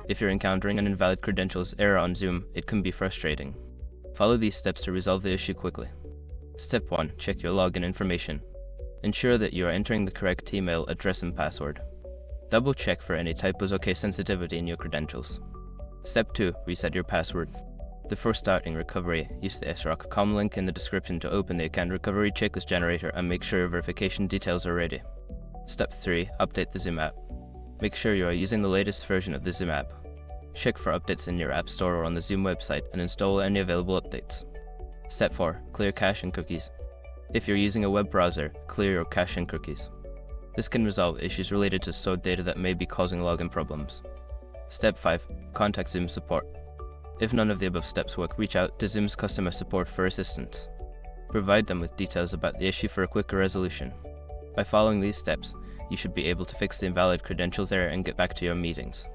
If you're encountering an invalid credentials error on Zoom, it can be frustrating. Follow these steps to resolve the issue quickly. Step 1. Check your login information. Ensure that you are entering the correct email address and password. Double check for any typos or case sensitivity in your credentials. Step 2. Reset your password. Before starting recovery, use the srock.com link in the description to open the account recovery checklist generator and make sure your verification details are ready. Step 3. Update the Zoom app. Make sure you are using the latest version of the Zoom app. Check for updates in your App Store or on the Zoom website and install any available updates. Step 4. Clear cache and cookies. If you're using a web browser, clear your cache and cookies. This can resolve issues related to stored data that may be causing login problems. Step 5. Contact Zoom support. If none of the above steps work, reach out to Zoom's customer support for assistance. Provide them with details about the issue for a quicker resolution. By following these steps, you should be able to fix the invalid credentials error and get back to your meetings.